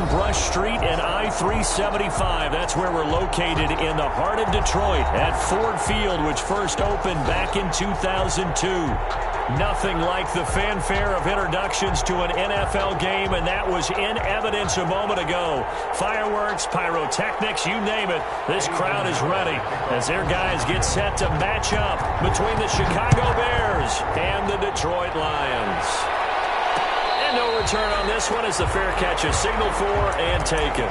Brush Street and I-375. That's where we're located in the heart of Detroit at Ford Field, which first opened back in 2002. Nothing like the fanfare of introductions to an NFL game, and that was in evidence a moment ago. Fireworks, pyrotechnics, you name it. This crowd is ready as their guys get set to match up between the Chicago Bears and the Detroit Lions. No return on this one as the fair catch is signaled for and taken.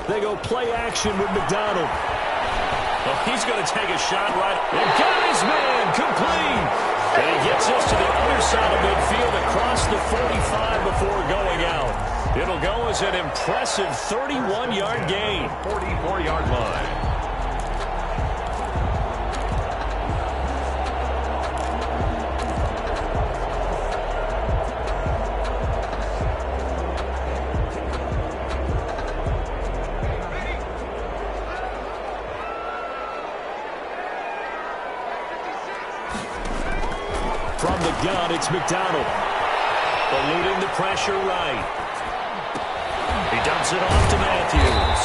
They go play action with McDonald. Oh, he's going to take a shot right. And got his man complete. And he gets us to the other side of midfield across the 45 before going out. It'll go as an impressive 31-yard gain. 44-yard line. From the gun, it's McDonald. Eluding the pressure right. He dumps it off to Matthews.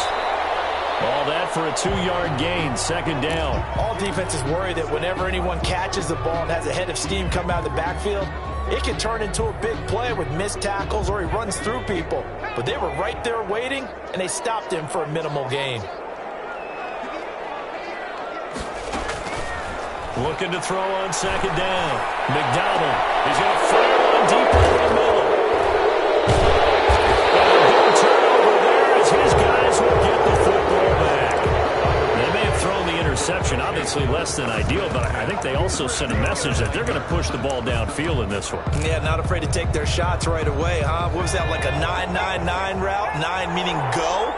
All that for a 2-yard gain, second down. All defenses worry that whenever anyone catches the ball and has a head of steam come out of the backfield, it can turn into a big play with missed tackles or he runs through people. But they were right there waiting, and they stopped him for a minimal gain. Looking to throw on second down. McDonald. He's going to fire one deep over the middle. And a big turnover there as his guys will get the football back. They may have thrown the interception, obviously less than ideal, but I think they also sent a message that they're going to push the ball downfield in this one. Yeah, not afraid to take their shots right away, huh? What was that, like a 9-9-9 route? 9 meaning go?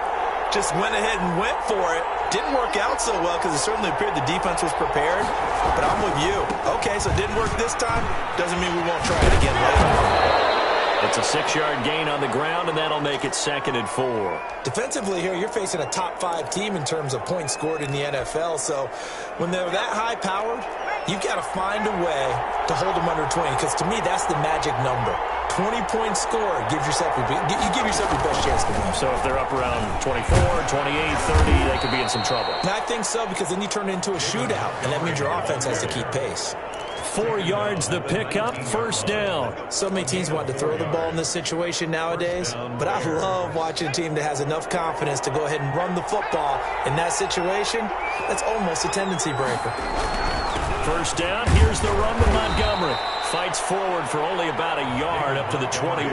Just went ahead and went for it. Didn't work out so well because it certainly appeared the defense was prepared. But I'm with you. Okay, so it didn't work this time. Doesn't mean we won't try it again later. It's a 6-yard gain on the ground, and that'll make it 2nd and 4. Defensively here, you're facing a top-5 team in terms of points scored in the NFL. So when they're that high-powered, you've got to find a way to hold them under 20. Because to me, that's the magic number. 20-point score gives yourself you give yourself your best chance to win. So if they're up around 24, 28, 30, they could be in some trouble. And I think so, because then you turn it into a shootout, and that means your offense has to keep pace. 4 yards the pickup, first down. So many teams want to throw the ball in this situation nowadays, but I love watching a team that has enough confidence to go ahead and run the football. In that situation, that's almost a tendency breaker. First down, here's the run to Montgomery. Fights forward for only about a yard up to the 21.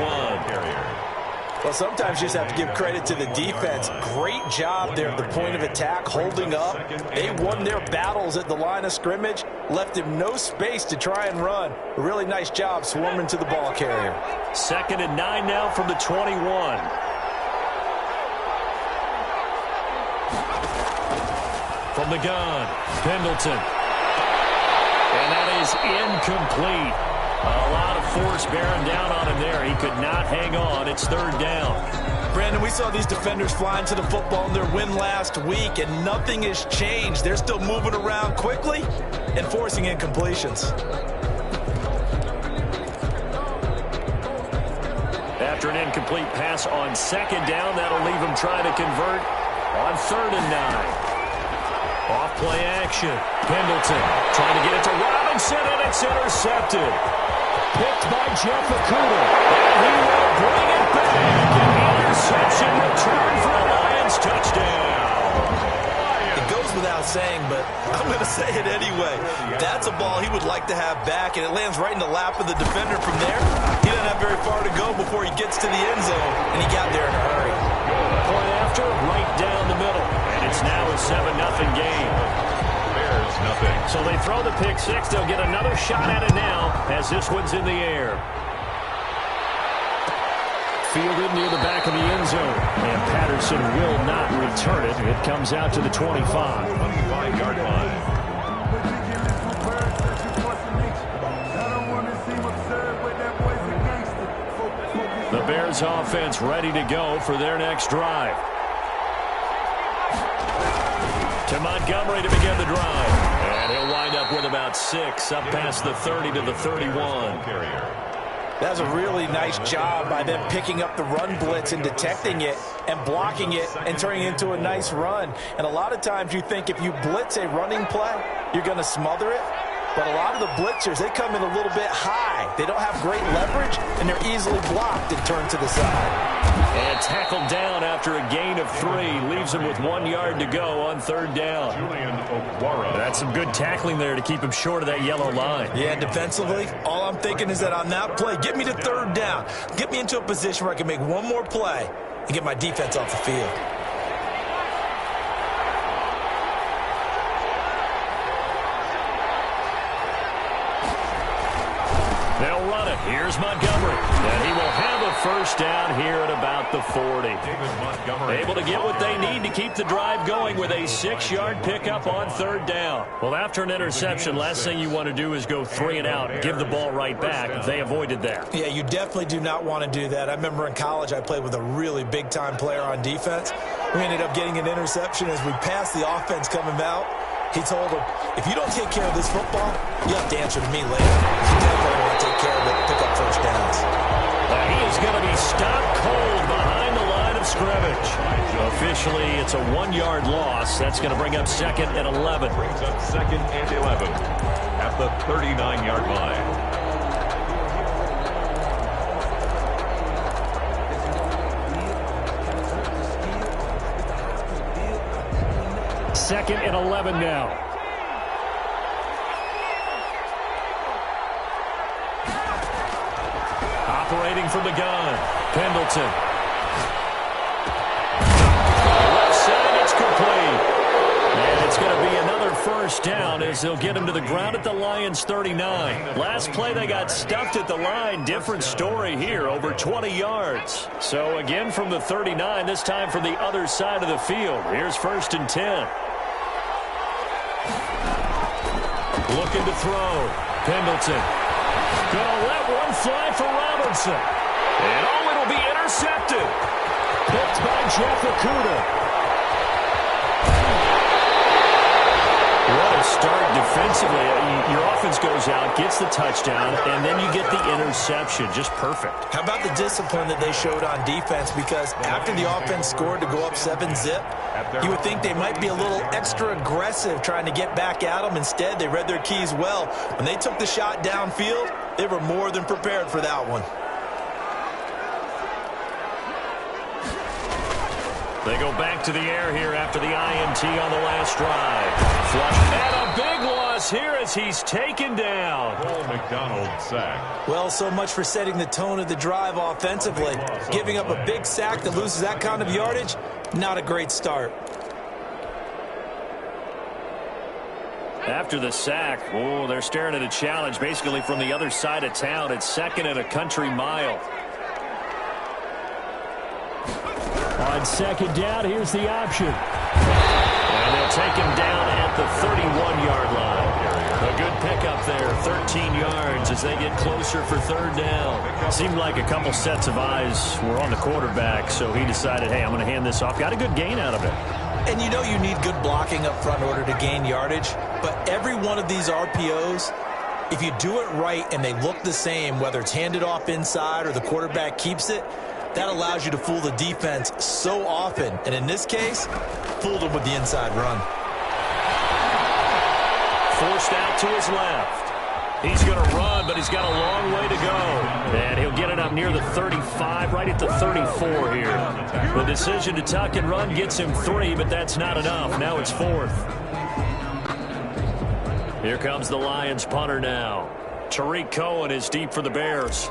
Well, sometimes you just have to give credit to the defense. Great job there at the point of attack, holding up. They won their battles at the line of scrimmage, left him no space to try and run. A really nice job swarming to the ball carrier. 2nd and 9 now from the 21. From the gun, Pendleton. And that is incomplete. A lot of force bearing down on him there. He could not hang on. It's 3rd down. Brandon, we saw these defenders flying to the football in their win last week, and nothing has changed. They're still moving around quickly and forcing incompletions. After an incomplete pass on 2nd down, that'll leave him trying to convert on 3rd and 9. Off play action. Pendleton trying to get it to Robinson, and it's intercepted. Picked by Jeff Okudah. And he will bring it back. An interception return for a Lions touchdown. It goes without saying, but I'm going to say it anyway. That's a ball he would like to have back, and it lands right in the lap of the defender from there. He doesn't have very far to go before he gets to the end zone, and he got there in a hurry. Point after, right down the middle. And it's now a 7-0 game. Bears nothing. So they throw the pick six. They'll get another shot at it now as this one's in the air. fielded near the back of the end zone. And Patterson will not return it. It comes out to the 25. 25-yard line. The Bears offense ready to go for their next drive. To Montgomery to begin the drive. And he'll wind up with about 6 up past the 30 to the 31. That's a really nice job by them picking up the run blitz and detecting it and blocking it and turning it into a nice run. And a lot of times you think if you blitz a running play, you're going to smother it. But a lot of the blitzers, they come in a little bit high. They don't have great leverage, and they're easily blocked and turned to the side. And tackled down after a gain of 3. Leaves him with 1 yard to go on 3rd down. That's some good tackling there to keep him short of that yellow line. Yeah, defensively, all I'm thinking is that on that play, get me to 3rd down. Get me into a position where I can make one more play and get my defense off the field. They'll run it. Here's Montgomery. And he will have a first down here at about the 40. Able to get what they need to keep the drive going with a 6-yard pickup on 3rd down. Well, after an interception, last thing you want to do is go 3 and out and give the ball right back. They avoided that. Yeah, you definitely do not want to do that. I remember in college I played with a really big-time player on defense. We ended up getting an interception as we passed the offense coming out. He told him, if you don't take care of this football, you have to answer to me later. You definitely want to take care of it, pick up first downs. He is going to be stopped cold behind the line of scrimmage. Officially, it's a 1-yard loss. That's going to bring up 2nd and 11. Brings up 2nd and 11 at the 39-yard line. 2nd and 11 now. Operating from the gun. Pendleton. Left side, it's complete. And it's going to be another first down as they'll get him to the ground at the Lions' 39. Last play, they got stuffed at the line. Different story here, over 20 yards. So again from the 39, this time from the other side of the field. Here's 1st and 10. Looking to throw. Pendleton. Gonna let one fly for Robinson. And oh, it'll be intercepted. Picked by Jeff Okudah. What a start defensively. Your offense goes out, gets the touchdown, and then you get the interception. Just perfect. How about the discipline that they showed on defense? Because after the offense scored to go up 7-zip, you would think they might be a little extra aggressive trying to get back at them. Instead, they read their keys well. When they took the shot downfield, they were more than prepared for that one. They go back to the air here after the INT on the last drive. Flush. And a big loss here as he's taken down. Cole McDonald sack. Well, so much for setting the tone of the drive offensively. Giving up a big sack that loses that kind of yardage, not a great start. After the sack, oh, they're staring at a challenge basically from the other side of town. It's 2nd and a country mile. On 2nd down, here's the option. And they'll take him down at the 31-yard line. A good pickup there, 13 yards as they get closer for 3rd down. Seemed like a couple sets of eyes were on the quarterback, so he decided, hey, I'm going to hand this off. Got a good gain out of it. And you know you need good blocking up front in order to gain yardage, but every one of these RPOs, if you do it right and they look the same, whether it's handed off inside or the quarterback keeps it, that allows you to fool the defense so often. And in this case, fooled them with the inside run. Forced out to his left. He's going to run, but he's got a long way to go. And he'll get it up near the 35, right at the 34 here. The decision to tuck and run gets him 3, but that's not enough. Now it's 4th. Here comes the Lions punter now. Tariq Cohen is deep for the Bears.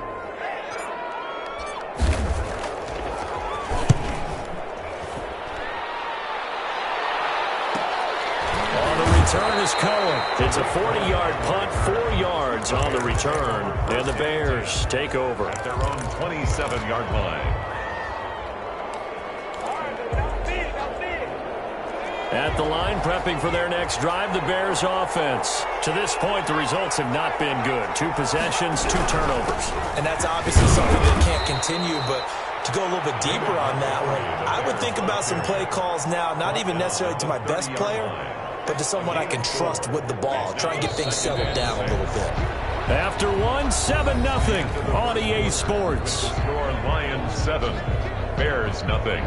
Return is Cohen. It's a 40-yard punt, 4 yards on the return. And the Bears take over. At their own 27-yard line. At the line, prepping for their next drive, the Bears offense. To this point, the results have not been good. 2 possessions, 2 turnovers. And that's obviously something that can't continue, but to go a little bit deeper on that one, I would think about some play calls now, not even necessarily to my best player, but to someone I can trust with the ball. Try and get things settled down a little bit. After 1, 7-0 on EA Sports. Score Lions 7, Bears nothing.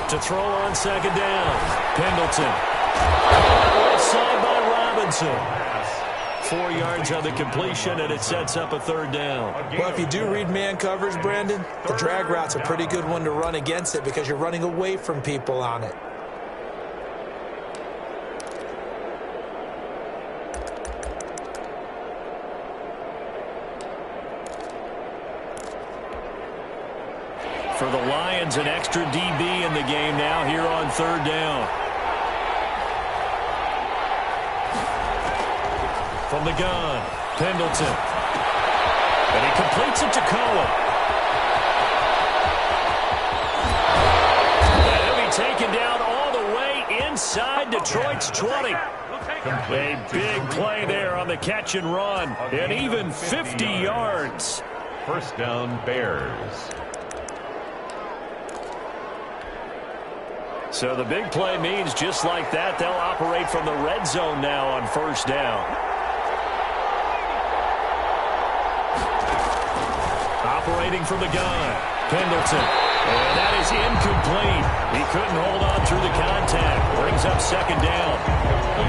To throw on second down, Pendleton. Left side by Robinson. 4 yards on the completion, and it sets up a 3rd down. Well, if you do read man coverage, Brandon, the drag route's a pretty good one to run against it because you're running away from people on it. For the Lions, an extra DB in the game now here on 3rd down. From the gun, Pendleton. And he completes it to Cohen. And he'll be taken down all the way inside Detroit's 20. A big play there on the catch and run. And even 50 yards. First down, Bears. So the big play means just like that, they'll operate from the red zone now on 1st down. Operating from the gun, Pendleton. And that is incomplete. He couldn't hold on through the contact. Brings up 2nd down.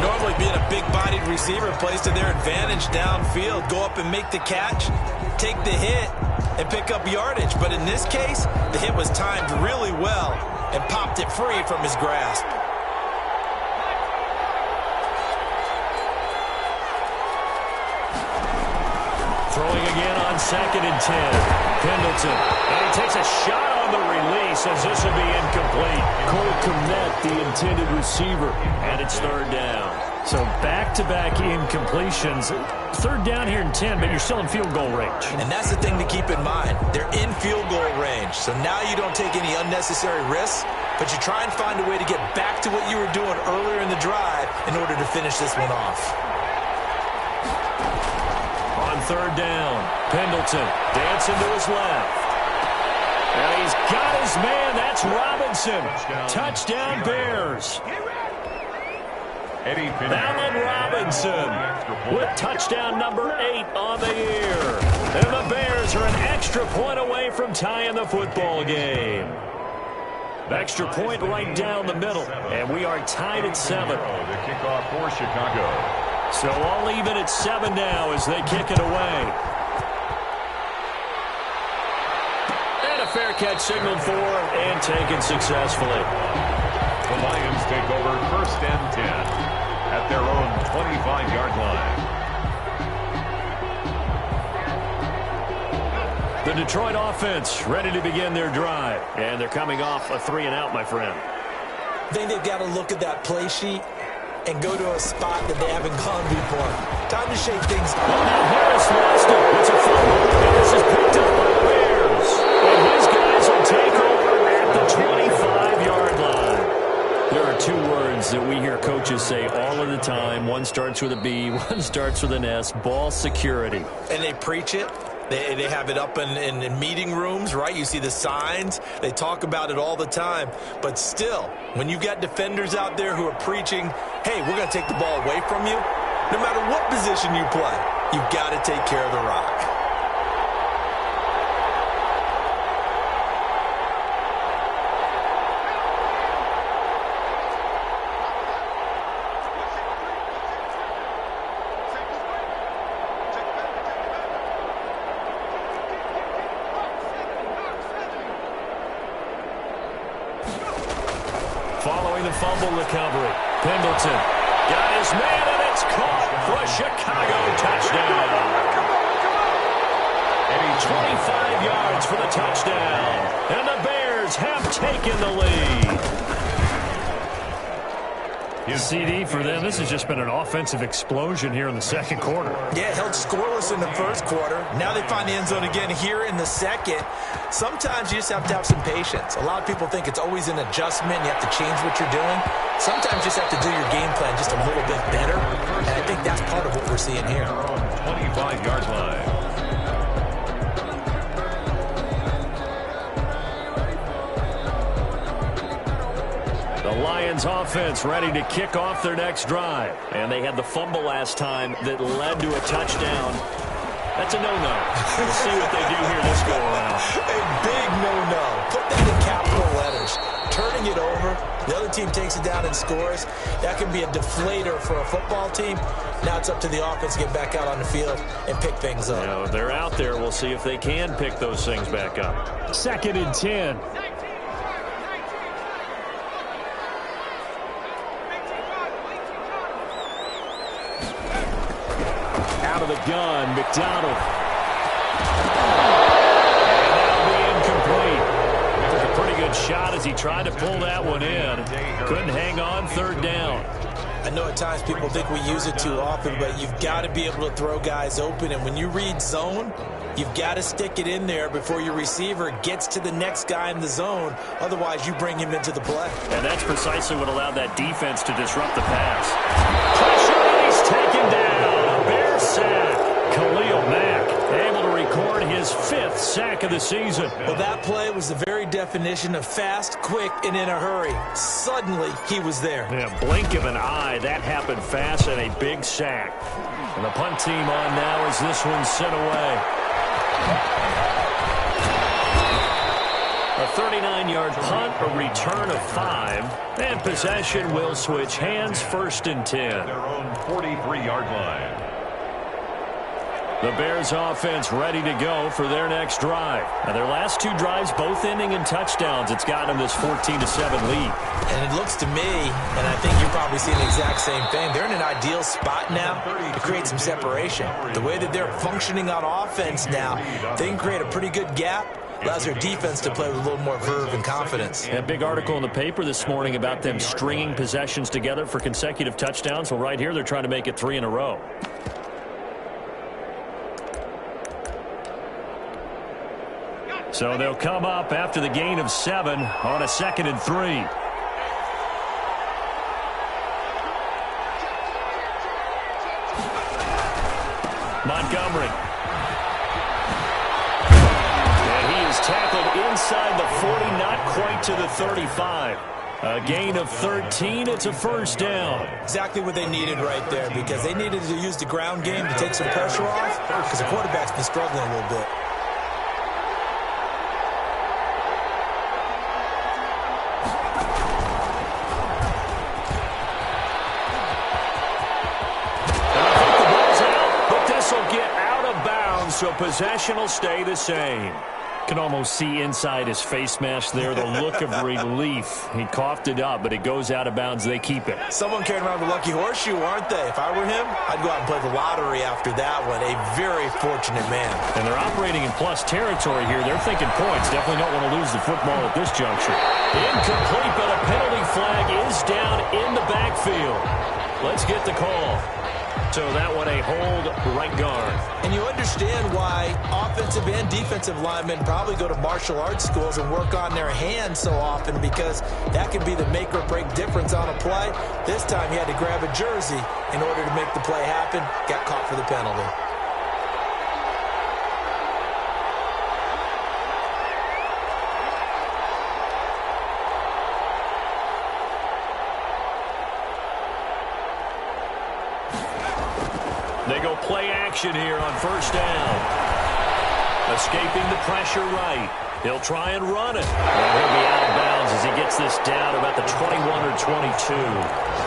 Normally being a big-bodied receiver plays to their advantage downfield. Go up and make the catch, take the hit, and pick up yardage. But in this case, the hit was timed really well and popped it free from his grasp. Throwing again on 2nd and 10. Pendleton. And he takes a shot on the release as this will be incomplete. Cole Kmet, the intended receiver. And it's 3rd down. So back-to-back incompletions. 3rd down here in 10, but you're still in field goal range. And that's the thing to keep in mind. They're in field goal range. So now you don't take any unnecessary risks, but you try and find a way to get back to what you were doing earlier in the drive in order to finish this one off. On 3rd down, Pendleton dancing to his left. And he's got his man. That's Robinson. Touchdown, Bears. Allen Robinson with touchdown number 8 on the year. And the Bears are an extra point away from tying the football game. Extra point right down the middle. And we are tied at 7. The kickoff for Chicago. So all even at 7 now as they kick it away. And a fair catch signaled for and taken successfully. The Lions take over 1st and 10 at their own 25-yard line. The Detroit offense ready to begin their drive. And they're coming off a 3-and-out, my friend. I think they've got to look at that play sheet and go to a spot that they haven't gone before. Time to shake things up. Well, now Harris lost it. It's a fumble. And this is picked up by the Bears. And his guys will take over at the 25-yard line. There are 2 words that we hear coaches say all of the time. One starts with a B, one starts with an S. Ball security. And they preach it. They have it up in meeting rooms, right? You see the signs. They talk about it all the time. But still, when you've got defenders out there who are preaching, hey, we're going to take the ball away from you, no matter what position you play, you've got to take care of the rock. Following the fumble recovery, Pendleton got his man, and it's caught for a Chicago touchdown. 25 yards for the touchdown, and the Bears have taken the lead. CD for them. This has just been an offensive explosion here in the second quarter. Yeah, held scoreless in the first quarter. Now they find the end zone again here in the second. Sometimes you just have to have some patience. A lot of people think it's always an adjustment. You have to change what you're doing. Sometimes you just have to do your game plan just a little bit better. And I think that's part of what we're seeing here. 25-yard line. The Lions offense ready to kick off their next drive. And they had the fumble last time that led to a touchdown. That's a no-no. We'll see what they do here this go around. A big no-no. Put that in capital letters. Turning it over. The other team takes it down and scores. That can be a deflator for a football team. Now it's up to the offense to get back out on the field and pick things up. You know, they're out there. We'll see if they can pick those things back up. 2nd and 10. Out of the gun, McDonald. And that'll be incomplete. Took a pretty good shot as he tried to pull that one in. Couldn't hang on 3rd down. I know at times people think we use it too often, but you've got to be able to throw guys open. And when you read zone, you've got to stick it in there before your receiver gets to the next guy in the zone. Otherwise, you bring him into the play. And that's precisely what allowed that defense to disrupt the pass. Pressure, and he's taken down. A Bear sack. Khalil Mack able to record his 5th sack of the season. Well, that play was the very definition of fast, quick, and in a hurry. Suddenly, he was there. Yeah, blink of an eye. That happened fast and a big sack. And the punt team on now as this one's sent away. A 39-yard punt, a return of 5, and possession will switch hands. 1st and 10. Their own 43-yard line. The Bears offense ready to go for their next drive. Now their last 2 drives both ending in touchdowns. It's gotten them this 14-7 lead. And it looks to me, and I think you're probably seeing the exact same thing, they're in an ideal spot now to create some separation. The way that they're functioning on offense now, they can create a pretty good gap. Allows their defense to play with a little more verve and confidence. A big article in the paper this morning about them stringing possessions together for consecutive touchdowns. Well, right here they're trying to make it 3 in a row. So they'll come up after the gain of 7 on a 2nd and 3. Montgomery. And he is tackled inside the 40, not quite to the 35. A gain of 13. It's a 1st down. Exactly what they needed right there, because they needed to use the ground game to take some pressure off, because the quarterback's been struggling a little bit. So possession will stay the same. Can almost see inside his face mask there the look of relief. He coughed it up, but it goes out of bounds. They keep it. Someone carrying around the lucky horseshoe, aren't they? If I were him, I'd go out and play the lottery after that one. A very fortunate man. And they're operating in plus territory here. They're thinking points. Definitely don't want to lose the football at this juncture. Incomplete, but a penalty flag is down in the backfield. Let's get the call. So that one a hold right guard. And you understand why offensive and defensive linemen probably go to martial arts schools and work on their hands so often, because that can be the make or break difference on a play. This time he had to grab a jersey in order to make the play happen. Got caught for the penalty. They go play action here on 1st down. Escaping the pressure right. He'll try and run it. And he'll be out of bounds as he gets this down about the 21 or 22.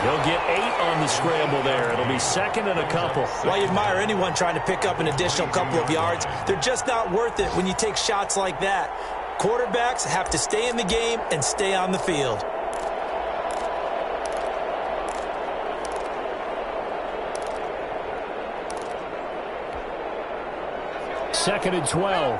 He'll get 8 on the scramble there. It'll be 2nd and a couple. Well, you admire anyone trying to pick up an additional couple of yards. They're just not worth it when you take shots like that. Quarterbacks have to stay in the game and stay on the field. Second and 12.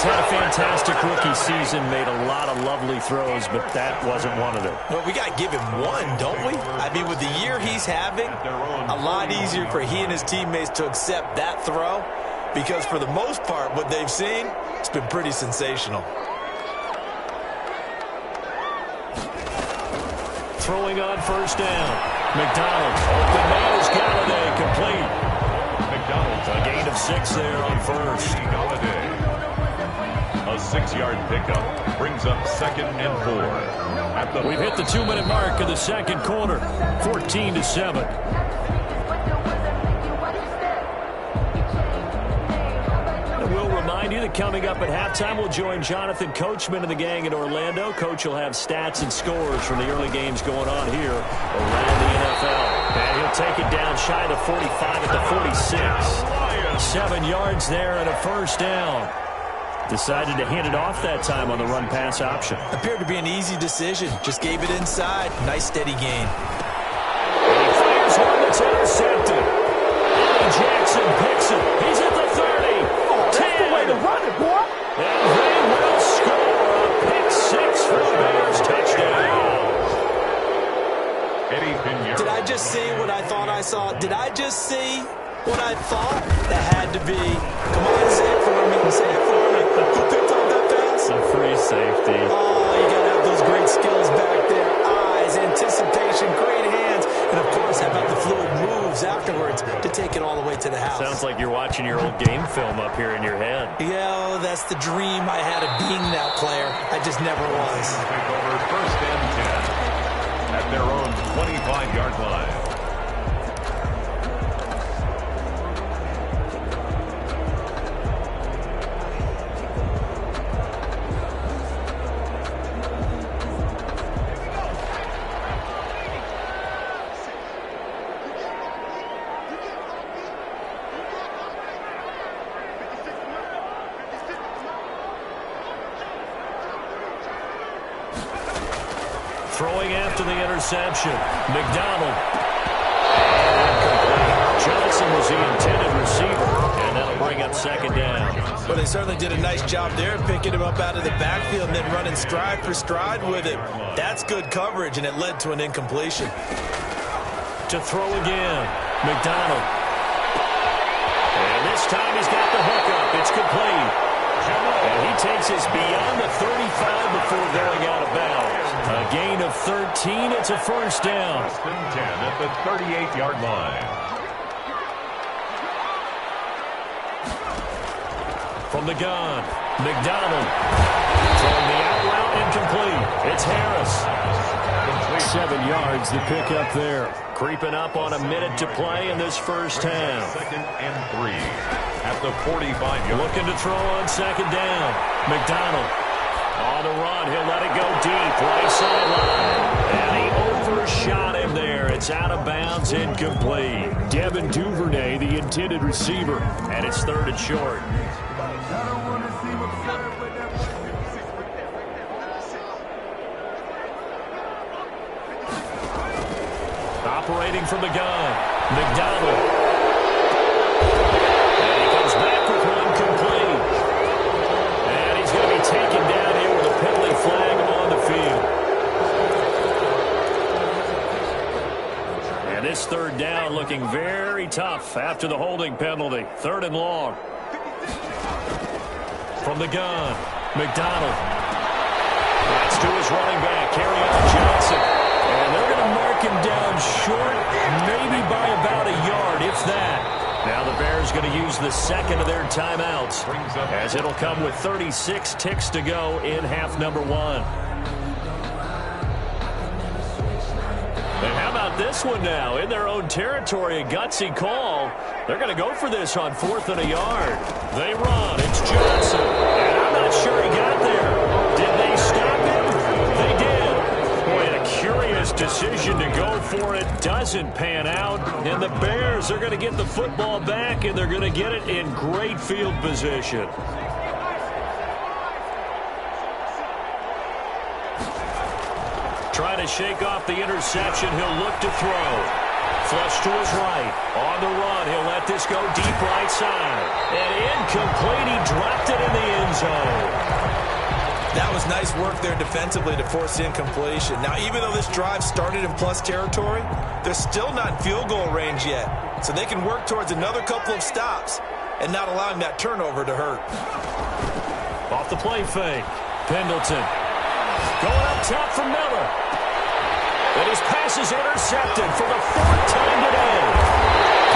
He's had a fantastic rookie season, made a lot of lovely throws, but that wasn't one of them. Well, we got to give him one, don't we? I mean, with the year he's having, a lot easier for he and his teammates to accept that throw because for the most part, what they've seen, it's been pretty sensational. Throwing on first down. McDonald. Open man is Galladay, complete. McDonald's A gain of 6 there on first. Galladay. A 6-yard pickup brings up 2nd and 4. We've hit the 2-minute mark of the second quarter. 14-7. Remind you that coming up at halftime, we'll join Jonathan Coachman and the gang in Orlando. Coach will have stats and scores from the early games going on here around the NFL. And he'll take it down shy of the 45 at the 46. 7 yards there and a first down. Decided to hand it off that time on the run-pass option. Appeared to be an easy decision. Just gave it inside. Nice steady gain. And he fires one that's intercepted. Jackson picks it. He's at the 30. That's the way to run it, boy. And they will score a pick-6 for the Bears touchdown. Did I just see what I thought I saw? Did I just see what I thought? That had to be. Come on, say it for me. Say it for me. Who picked up that pass? A free safety. Oh, you got to have those great skills back there. Eyes, anticipation, great hands. And, of course, how about the fluid moves afterwards to take it all the way to the house? Sounds like you're watching your old game film up here in your head. Yeah, that's the dream I had of being that player. I just never was. Take over 1st and 10 at their own 25-yard line. Throwing after the interception. McDonald. And Johnson was the intended receiver. And that'll bring up 2nd down. Well, they certainly did a nice job there, picking him up out of the backfield and then running stride for stride with him. That's good coverage, and it led to an incompletion. To throw again. McDonald. And this time he's got the hook up. It's complete. And he takes us beyond the 35 before going out of bounds. A gain of 13. It's a first down. 1st and 10 at the 38-yard line. From the gun, McDonald. Throwing the out route incomplete. It's Harris. 7 yards the pick up there. Creeping up on a minute to play in this first half. 2nd and 3 at the 45-yard. Looking to throw on 2nd down. McDonald on the run. He'll let it go deep. Right sideline. And he overshot him there. It's out of bounds, incomplete. Devin Duvernay, the intended receiver. And it's 3rd and short. Operating from the gun. McDonald. And he comes back with one complete. And he's going to be taken down here with a penalty flag on the field. And this 3rd down looking very tough after the holding penalty. 3rd and long. From the gun. McDonald. That's to his running back. Carry on Johnson. And they're going to mark him down short, maybe by about a yard, if that. Now the Bears going to use the 2nd of their timeouts, as it'll come with 36 ticks to go in half number 1. And how about this one now? In their own territory, a gutsy call. They're going to go for this on 4th and a yard. They run. It's Johnson. And I'm not sure he got there. Did they stop him? They did. Boy, a curious decision to go for it. Doesn't pan out. And the Bears are going to get the football back, and they're going to get it in great field position. Trying to shake off the interception. He'll look to throw. Flush to his right. On the run, he'll let this go deep right side. And incomplete. He dropped it in the end zone. That was nice work there defensively to force the incompletion. Now, even though this drive started in plus territory, they're still not in field goal range yet. So they can work towards another couple of stops and not allowing that turnover to hurt. Off the play fake. Pendleton going up top for Miller. And his pass is intercepted for the 4th time today.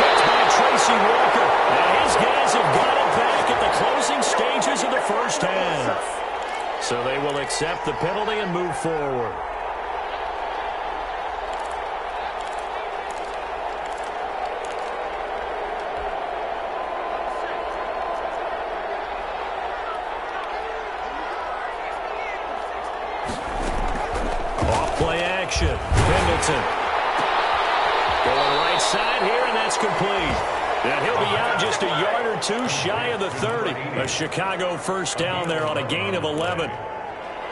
Picked by Tracy Walker. And his guys have got it back at the closing stages of the first half. So they will accept the penalty and move forward. Off-play action. Pendleton. Going right side here, and that's complete. And he'll be out just a yard or two shy of the 30. A Chicago first down there on a gain of 11.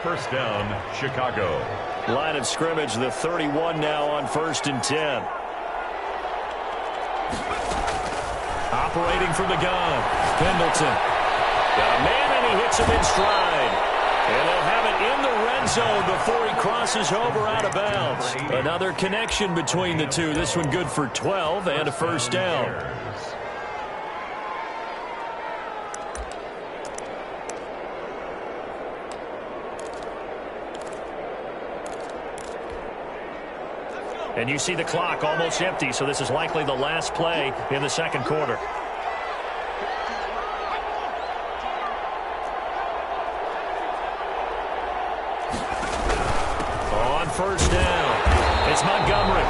First down, Chicago. Line of scrimmage, the 31 now on 1st and 10. Operating from the gun. Pendleton. Got a man, and he hits him in stride. And they'll have it in the red zone before he crosses over out of bounds. Another connection between the two. This one good for 12 and a first down. And you see the clock almost empty, so this is likely the last play in the second quarter. On first down, it's Montgomery.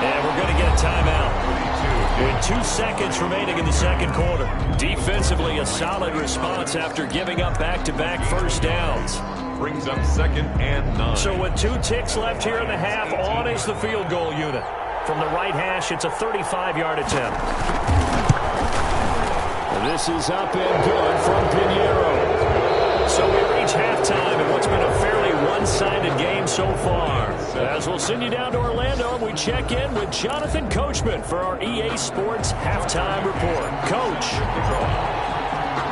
And we're going to get a timeout. With 2 seconds remaining in the second quarter. Defensively, a solid response after giving up back-to-back first downs. Brings up 2nd and 9. So with 2 ticks left here in the half, on is the field goal unit. From the right hash, it's a 35-yard attempt. This is up and good from Pinheiro. So we reach halftime in what's been a fairly one-sided game so far. As we'll send you down to Orlando, we check in with Jonathan Coachman for our EA Sports Halftime Report. Coach.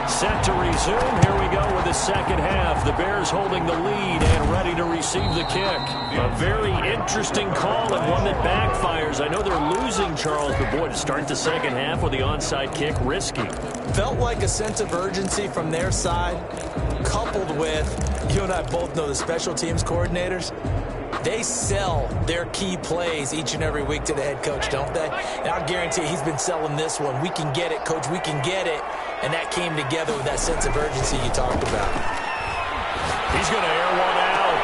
Set to resume. Here we go with the second half. The Bears holding the lead and ready to receive the kick. A very interesting call and one that backfires. I know they're losing, Charles, but boy, to start the second half with the onside kick, risky. Felt like a sense of urgency from their side, coupled with, you and I both know the special teams coordinators, they sell their key plays each and every week to the head coach, don't they? And I guarantee he's been selling this one. We can get it, coach. We can get it. And that came together with that sense of urgency you talked about. He's going to air one out.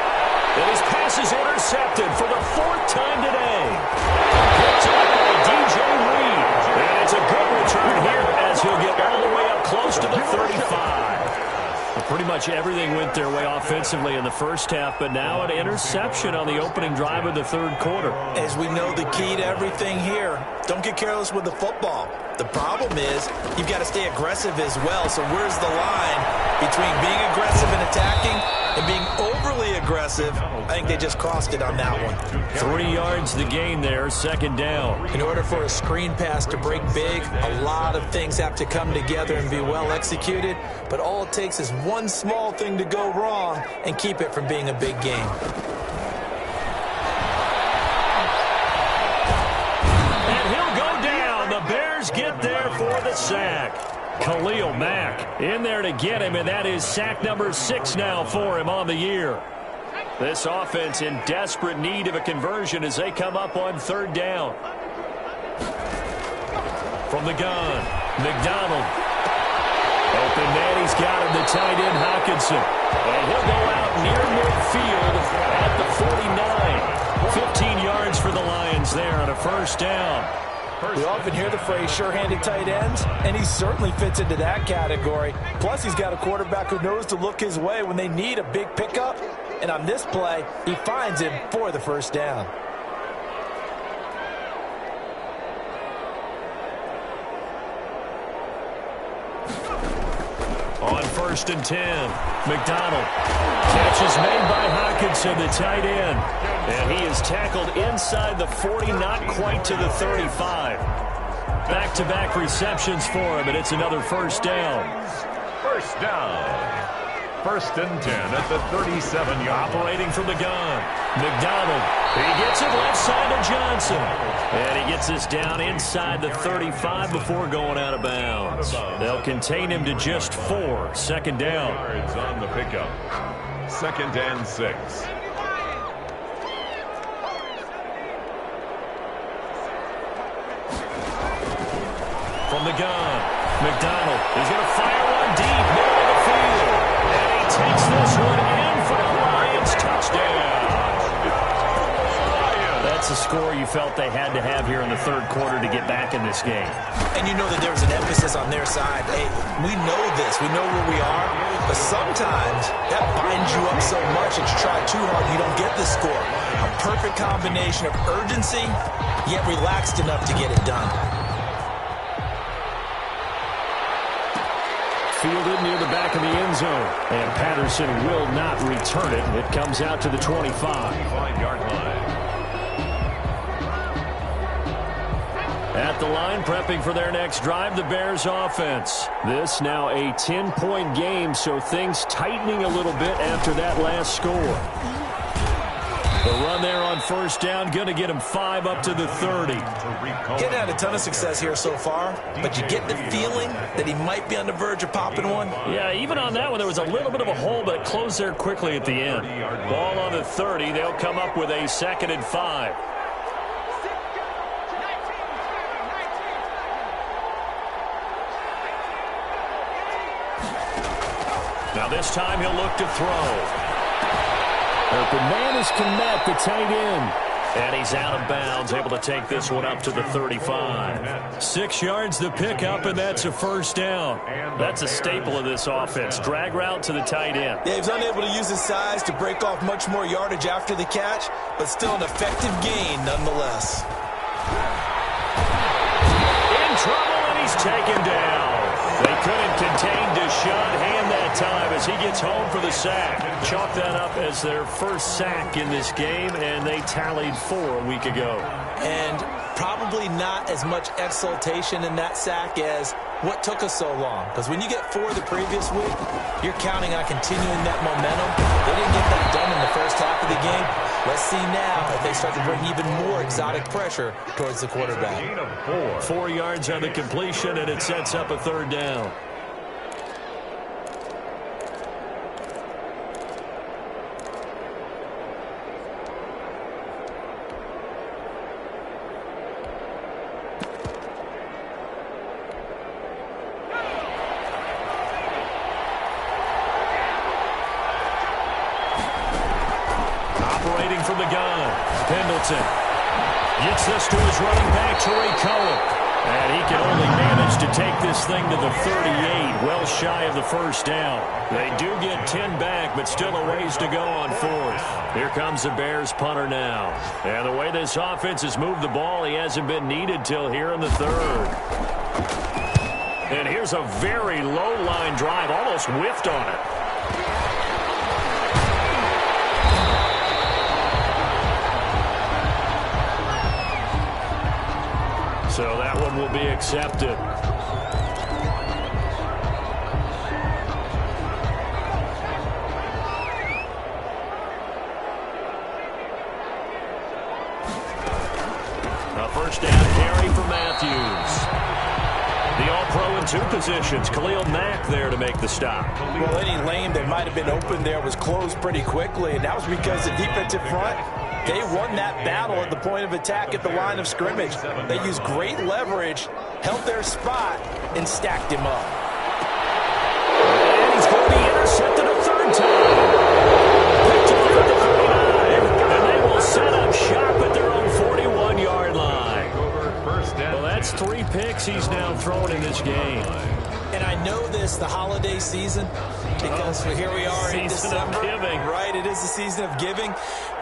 And his pass is intercepted for the 4th time today. Picked up by DJ Reed. And it's a good return here as he'll get all the way up close to the 35. Pretty much everything went their way offensively in the first half, but now an interception on the opening drive of the third quarter. As we know, the key to everything here, don't get careless with the football. The problem is you've got to stay aggressive as well. So where's the line between being aggressive and attacking and being overly aggressive? I think they just crossed it on that one. 3 yards the gain there, second down. In order for a screen pass to break big, a lot of things have to come together and be well executed. But all it takes is one small thing to go wrong and keep it from being a big game. And he'll go down. The Bears get there for the sack. Khalil Mack in there to get him, and that is sack number 6 now for him on the year. This offense in desperate need of a conversion as they come up on third down. From the gun, McDonald. Open man, he's got him, the tight end, Hockenson. And he'll go out near midfield at the 49. 15 yards for the Lions there on a first down. We often hear the phrase sure-handed tight ends, and he certainly fits into that category. Plus, he's got a quarterback who knows to look his way when they need a big pickup. And on this play, he finds him for the first down. On 1st and 10, McDonald. Catch is made by Hockenson, the tight end. And he is He's tackled inside the 40, not quite to the 35. Back-to-back receptions for him, and it's another first down. First down. 1st and 10 at the 37-yard. Operating from the gun. McDonald. He gets it left side to Johnson. And he gets this down inside the 35 before going out of bounds. They'll contain him to just 4. Second down. Yards on the pickup. 2nd and 6. From the gun. McDonald. He's going to fire one deep, middle of the field. And he takes this one in for the Lions touchdown. That's a score you felt they had to have here in the third quarter to get back in this game. And you know that there was an emphasis on their side. Hey, we know this. We know where we are. But sometimes that binds you up so much that you try too hard, you don't get the score. A perfect combination of urgency, yet relaxed enough to get it done. Fielded near the back of the end zone. And Patterson will not return it. It comes out to the 25. 5-yard line. At the line, prepping for their next drive, the Bears offense. This now a 10-point game, so things tightening a little bit after that last score. The run there on first down, going to get him 5 up to the 30. Getting had a ton of success here so far, but you get the feeling that he might be on the verge of popping one. Yeah, even on that one, there was a little bit of a hole, but it closed there quickly at the end. Ball on the 30. They'll come up with a 2nd and 5. Now this time he'll look to throw. Open man is Kmet, the tight end. And he's out of bounds, able to take this one up to the 35. 6 yards the pickup, and that's a first down. That's a staple of this offense. Drag route to the tight end. Yeah, he was unable to use his size to break off much more yardage after the catch, but still an effective gain nonetheless. In trouble, and he's taken down. They couldn't contain Deshaun Hand that time as he gets home for the sack. Chalk that up as their first sack in this game, and they tallied 4 a week ago. And probably not as much exultation in that sack as what took us so long. Because when you get 4 the previous week, you're counting on continuing that momentum. They didn't get that done in the first half of the game. Let's see now if they start to bring even more exotic pressure towards the quarterback. 4 yards on the completion, and it sets up a 3rd down. Operating from the gun, Pendleton gets this to his running back, Tariq Cohen. And he can only manage to take this thing to the 38, well shy of the first down. They do get 10 back, but still a ways to go on 4th. Here comes the Bears punter now. And the way this offense has moved the ball, he hasn't been needed till here in the 3rd. And here's a very low-line drive, almost whiffed on it. So that one will be accepted. A first down carry for Matthews. The all-pro in 2 positions. Khalil Mack there to make the stop. Well, any lane that might have been open there was closed pretty quickly, and that was because the defensive front, they won that battle at the point of attack at the line of scrimmage. They used great leverage, held their spot, and stacked him up. And he's going to be intercepted a 3rd time. Picked off at the 49, and they will set up shop at their own 41-yard line. Well, that's 3 picks he's now thrown in this game. And I know this, the holiday season, because here we are in December. Season of giving. Right, it is the season of giving.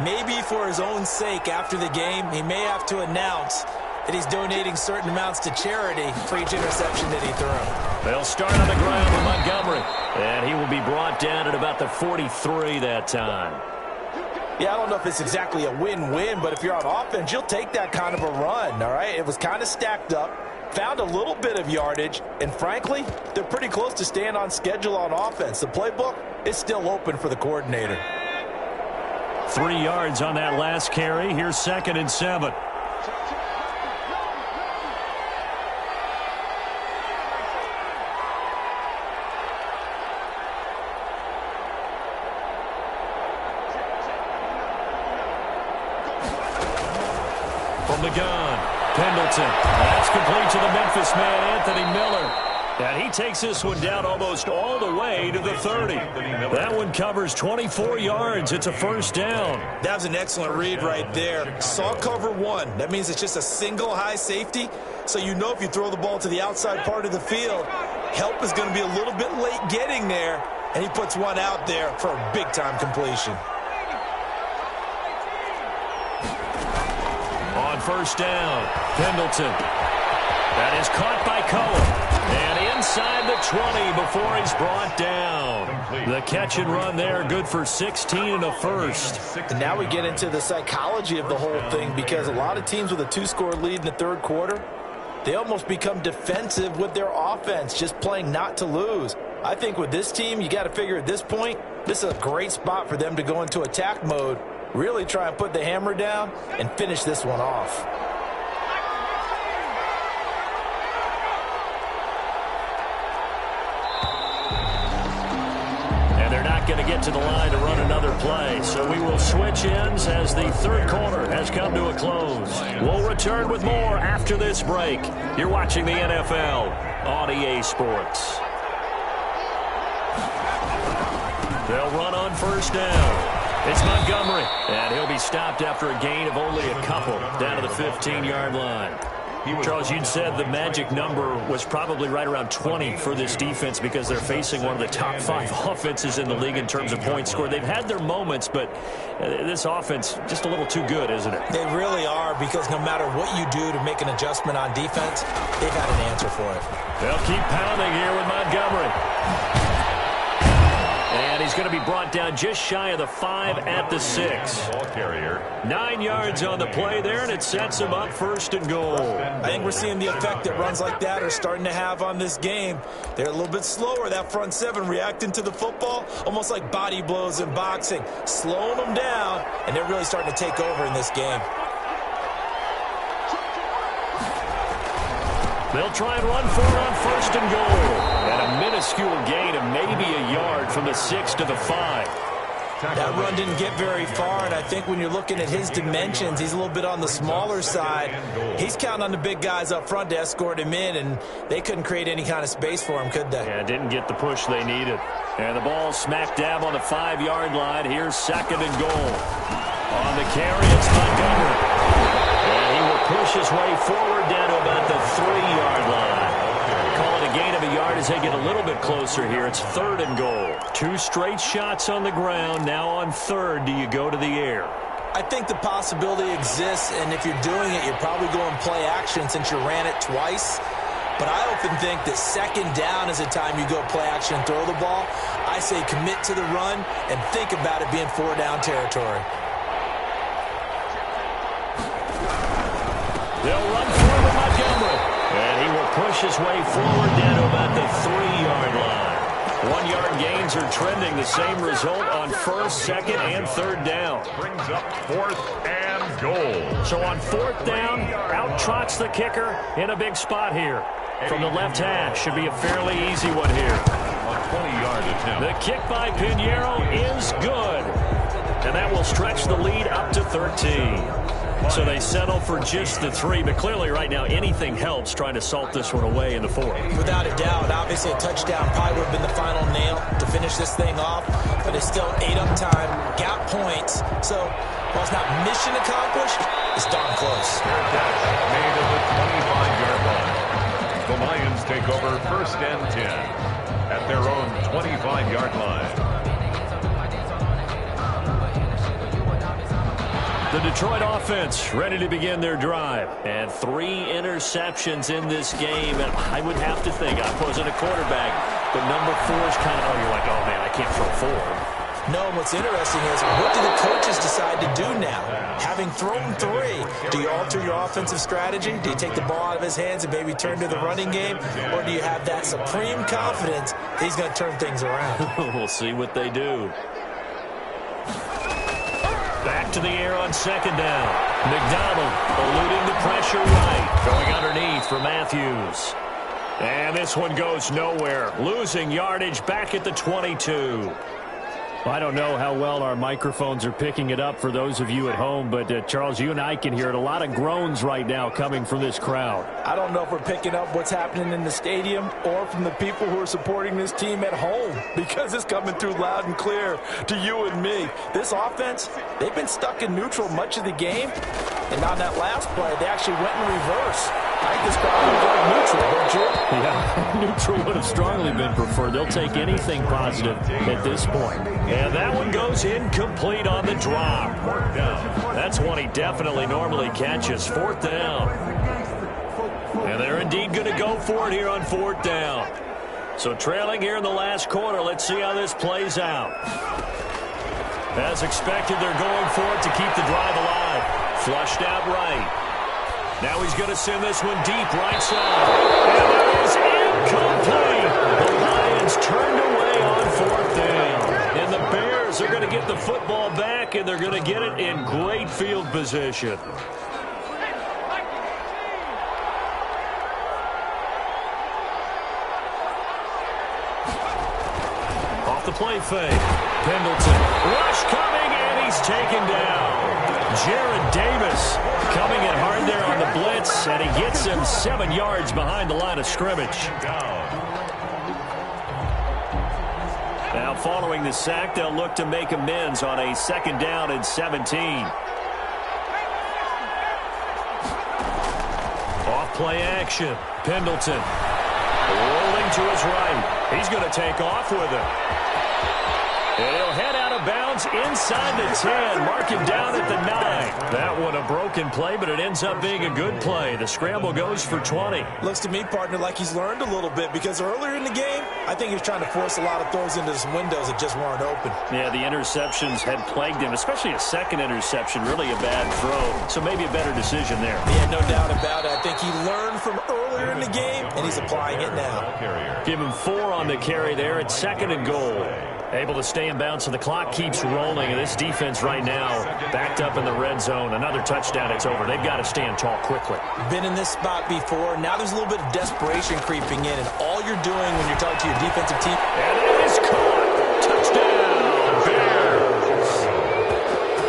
Maybe for his own sake after the game, he may have to announce that he's donating certain amounts to charity for each interception that he threw. They'll start on the ground with Montgomery. And he will be brought down at about the 43 that time. Yeah, I don't know if it's exactly a win-win, but if you're on offense, you'll take that kind of a run, all right? It was kind of stacked up, found a little bit of yardage, and frankly, they're pretty close to staying on schedule on offense. The playbook is still open for the coordinator. 3 yards on that last carry. Here's 2nd and 7. From the gun, Pendleton. That's complete to the Memphis man, Anthony Miller. And he takes this one down almost all the way to the 30. That one covers 24 yards. It's a first down. That was an excellent read right there. Saw cover 1. That means it's just a single high safety. So you know if you throw the ball to the outside part of the field, help is going to be a little bit late getting there. And he puts one out there for a big-time completion. On first down, Pendleton. That is caught by Cohen. And inside the 20 before he's brought down. The catch and run there, good for 16 and a first. And now we get into the psychology of the whole thing, because a lot of teams with a 2-score lead in the third quarter, they almost become defensive with their offense, just playing not to lose. I think with this team, you got to figure at this point, this is a great spot for them to go into attack mode, really try and put the hammer down and finish this one off. Going to get to the line to run another play. So we will switch ends as the third quarter has come to a close. We'll return with more after this break. You're watching the NFL on EA Sports. They'll run on first down. It's Montgomery, and he'll be stopped after a gain of only a couple down to the 15-yard line. Charles, you'd said the magic number was probably right around 20 for this defense because they're facing one of the top 5 offenses in the league in terms of points scored. They've had their moments, but this offense just a little too good, isn't it? They really are, because no matter what you do to make an adjustment on defense, they've got an answer for it. They'll keep pounding here with Montgomery. And he's going to be brought down just shy of the 5 at the 6. 9 yards on the play there, and it sets him up first and goal. I think we're seeing the effect that runs like that are starting to have on this game. They're a little bit slower, that front 7, reacting to the football, almost like body blows in boxing, slowing them down, and they're really starting to take over in this game. They'll try and run for it on first and goal. And a minuscule gain of maybe a yard from the 6 to the 5. That run didn't get very far, and I think when you're looking at his dimensions, he's a little bit on the smaller side. He's counting on the big guys up front to escort him in, and they couldn't create any kind of space for him, could they? Yeah, didn't get the push they needed. And the ball smack dab on the 5-yard line. Here's 2nd and goal. On the carry, it's Montgomery. And he will push his way forward down to about the 3-yard line. Call it a gain of a yard as they get a little bit closer here. It's 3rd and goal. 2 straight shots on the ground. Now on 3rd, do you go to the air? I think the possibility exists, and if you're doing it, you're probably going play action since you ran it twice. But I often think that 2nd down is the time you go play action and throw the ball. I say commit to the run and think about it being 4-down territory. They'll run for it with Montgomery. And he will push his way forward down to about the 3-yard line. 1-yard gains are trending. The same result on 1st, 2nd, and 3rd down. Brings up 4th and goal. So on 4th down, out trots the kicker in a big spot here. From the left hash, should be a fairly easy one here. A 20-yard attempt. The kick by Pinheiro is good. And that will stretch the lead up to 13. So they settle for just the 3, but clearly right now anything helps trying to salt this one away in the 4th. Without a doubt, obviously a touchdown probably would have been the final nail to finish this thing off, but it's still 8 up time, got points, so while it's not mission accomplished, it's darn close. Made at the 25-yard line. The Lions take over 1st and 10 at their own 25-yard line. The Detroit offense ready to begin their drive. And 3 interceptions in this game. And I would have to think, I wasn't a quarterback, but number 4 is kind of, you're like, oh, man, I can't throw 4. No, what's interesting is, what do the coaches decide to do now? Having thrown 3, do you alter your offensive strategy? Do you take the ball out of his hands and maybe turn to the running game? Or do you have that supreme confidence that he's going to turn things around? We'll see what they do. Back to the air on second down. McDonald eluding the pressure right. Going underneath for Matthews. And this one goes nowhere. Losing yardage back at the 22. I don't know how well our microphones are picking it up for those of you at home, but Charles, you and I can hear it. A lot of groans right now coming from this crowd. I don't know if we're picking up what's happening in the stadium or from the people who are supporting this team at home, because it's coming through loud and clear to you and me. This offense, they've been stuck in neutral much of the game, and on that last play, they actually went in reverse. I think this crowd would go neutral, don't you? Yeah, neutral would have strongly been preferred. They'll take anything positive at this point. And that one goes incomplete on the drop. That's one he definitely normally catches. 4th down. And they're indeed going to go for it here on 4th down. So trailing here in the last quarter. Let's see how this plays out. As expected, they're going for it to keep the drive alive. Flushed out right. Now he's going to send this one deep right side. And it is incomplete. The Lions turned away on 4th down. And the Bears are going to get the football back, and they're going to get it in great field position. Off the play fake. Pendleton. Rush coming, and he's taken down. Jared Davis coming in hard there on the blitz, and he gets him 7 yards behind the line of scrimmage. Now following the sack, they'll look to make amends on a 2nd down and 17. Off play action. Pendleton rolling to his right. He's going to take off with it. And he'll head out of bounds inside the 10. Mark him down at the 9. That one a broken play, but it ends up being a good play. The scramble goes for 20. Looks to me, partner, like he's learned a little bit, because earlier in the game, I think he was trying to force a lot of throws into some windows that just weren't open. Yeah, the interceptions had plagued him, especially a second interception. Really a bad throw. So maybe a better decision there. Yeah, no doubt about it. I think he learned from earlier in the game, and he's applying it now. Give him 4 on the carry there at 2nd and goal. Able to stay in bounds, so the clock keeps rolling. And this defense right now backed up in the red zone. Another touchdown, it's over. They've got to stand tall quickly. Been in this spot before. Now there's a little bit of desperation creeping in. And all you're doing when you're talking to your defensive team. And it is caught. Touchdown, Bears.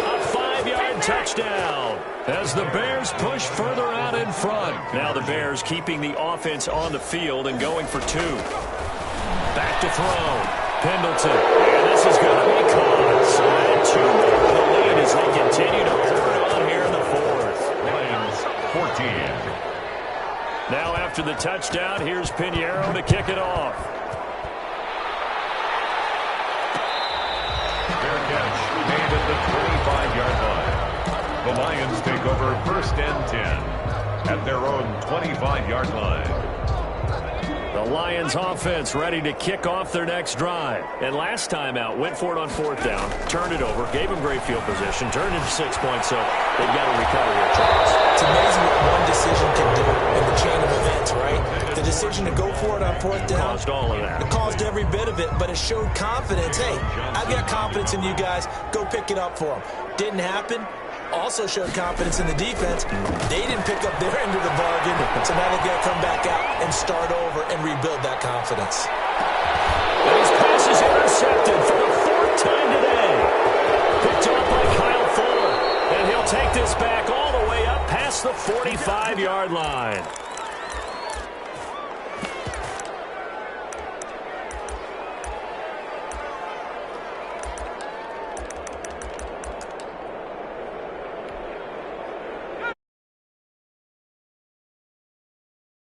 A 5-yard touchdown as the Bears push further out in front. Now the Bears keeping the offense on the field and going for 2. Back to throw. Pendleton, and this is going to be caught. So add 2 more to the lead as they continue to pour on here in the 4th. Lions 14. Now after the touchdown, here's Pinheiro to kick it off. Fair catch made at the 25-yard line. The Lions take over 1st and 10 at their own 25-yard line. The Lions offense ready to kick off their next drive. And last time out, went for it on 4th down, turned it over, gave them great field position, turned into 6 points. So they've got to recover here, Charles. It's amazing what one decision can do in the chain of events, right? The decision to go for it on 4th down. Caused all of that. It caused every bit of it, but it showed confidence. Hey, I've got confidence in you guys. Go pick it up for them. Didn't happen. Also showed confidence in the defense. They didn't pick up their end of the bargain, so now they've got to come back out and start over and rebuild that confidence. And his pass is intercepted for the 4th time today. Picked up by Kyle Fuller, and he'll take this back all the way up past the 45-yard line.